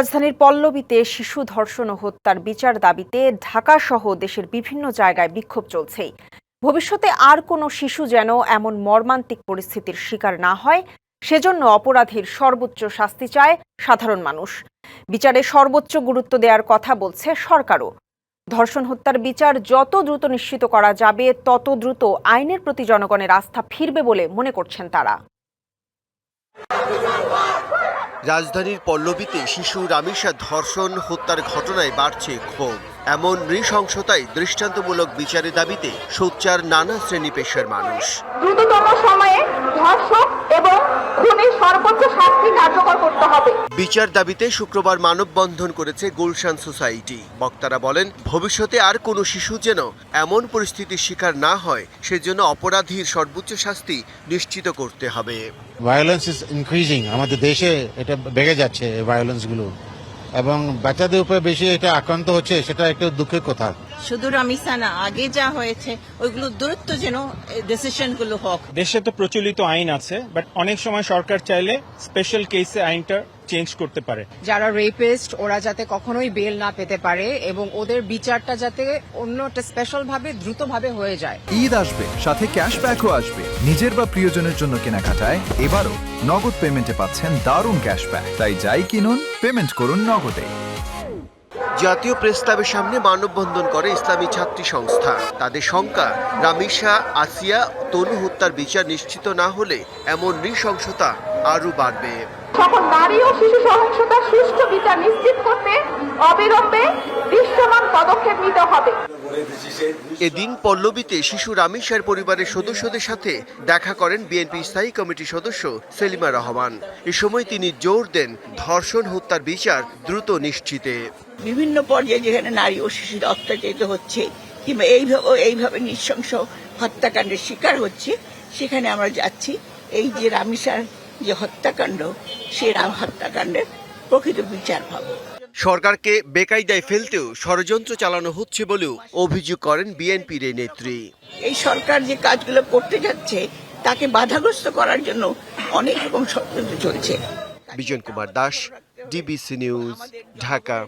রাজধানীর পল্লবীতে শিশু ধর্ষণ ও হত্যার বিচার দাবিতে ঢাকাসহ দেশের বিভিন্ন জায়গায় বিক্ষোভ চলছেই। ভবিষ্যতে আর কোনো শিশু যেন এমন মর্মান্তিক পরিস্থিতির শিকার না হয়, সেজন্য অপরাধীর সর্বোচ্চ শাস্তি চায় সাধারণ মানুষ। বিচারে সর্বোচ্চ গুরুত্ব দেওয়ার কথা বলছে সরকারও। ধর্ষণ হত্যার বিচার যত দ্রুত নিশ্চিত করা যাবে, তত দ্রুত আইনের প্রতি জনগণের আস্থা ফিরবে বলে মনে করছেন তারা। রাজধানীর পল্লবীতে শিশু রামিসা ধর্ষণ হত্যার ঘটনায় বাড়ছে ক্ষোভ। এমন নৃশংসতায় দৃষ্টান্তমূলক বিচারের দাবিতে সোচ্চার নানা শ্রেণী পেশার মানুষ। দ্রুততম সময়ে ধর্ষক এবং খুনির সর্বোচ্চ শাস্তি কার্যকর করতে হবে। বিচার দাবিতে শুক্রবার মানববন্ধন করেছে গুলশান সোসাইটি। বক্তারা বলেন, ভবিষ্যতে আর কোনো শিশু যেন এমন পরিস্থিতির শিকার না হয়, সেজন্য অপরাধীর সর্বোচ্চ শাস্তি নিশ্চিত করতে হবে। ভায়োলেন্স ইজ ইনক্রিজিং, আমাদের দেশে এটা বেড়ে যাচ্ছে ভায়োলেন্স গুলো, এবং বাচ্চাদের উপরে বেশি এটা আক্রান্ত হচ্ছে, সেটা একটা দুঃখের কথা। শুধু রামিসা না, আগে যা হয়েছে ওইগুলো দূরত্ব যেন ডিসিশন গুলো হোক। দেশে তো প্রচলিত আইন আছে, বাট অনেক সময় সরকার চাইলে স্পেশাল কেসে আইনটা চেঞ্জ করতে পারে। যারা রেপিস্ট, ওরা যাতে কখনোই বেল না পেতে পারে এবং ওদের বিচারটা যাতে অন্য একটা স্পেশাল ভাবে দ্রুতভাবে হয়ে যায়। ঈদ আসবে, সাথে ক্যাশব্যাকও আসবে। নিজের বা প্রিয়জনের জন্য কেনাকাটায় এবারও নগদ পেমেন্টে পাচ্ছেন দারুণ ক্যাশব্যাক। তাই যাই কিনুন, পেমেন্ট করুন নগদে। জাতীয় প্রেস ক্লাবের সামনে মানববন্ধন করে ইসলামী ছাত্রী সংস্থা। তাদের শঙ্কা, রামিসা, আসিয়া, তনু হত্যার বিচার নিশ্চিত না হলে এমন নৃশংসতা আরও বাড়বে। সকল নারী ও শিশু সহিংসতার সুষ্ঠু বিচার নিশ্চিত করতে অবিলম্বে দৃশ্যমান পদক্ষেপ নিতে হবে। এদিন পল্লবীতে শিশু রামিসার পরিবারের সদস্যদের সাথে দেখা করেন বিএনপি স্থায়ী কমিটির সদস্য সেলিমা রহমান। এ সময় তিনি জোর দেন ধর্ষণ হত্যার বিচার দ্রুত নিশ্চিতে। বিভিন্ন পর্যায়ে যেখানে নারী ও শিশুর অত্যাচারিত হচ্ছে কিংবা এইভাবে নৃশংস হত্যাকাণ্ডের শিকার হচ্ছে, সেখানে আমরা যাচ্ছি। এই যে রামিসার যে হত্যাকাণ্ড, সেই হত্যাকাণ্ডের প্রকৃত বিচার পাবো। সরকারকে বেকায়দায় ফেলতেও ষড়যন্ত্র চালানো হচ্ছে বলেও অভিযোগ করেন বিএনপির এই নেত্রী। এই সরকার যে কাজগুলো করতে যাচ্ছে তাকে বাধাগ্রস্ত করার জন্য অনেক রকম ষড়যন্ত্র চলছে। Bijan Kumar Das, DBC news, Dhaka.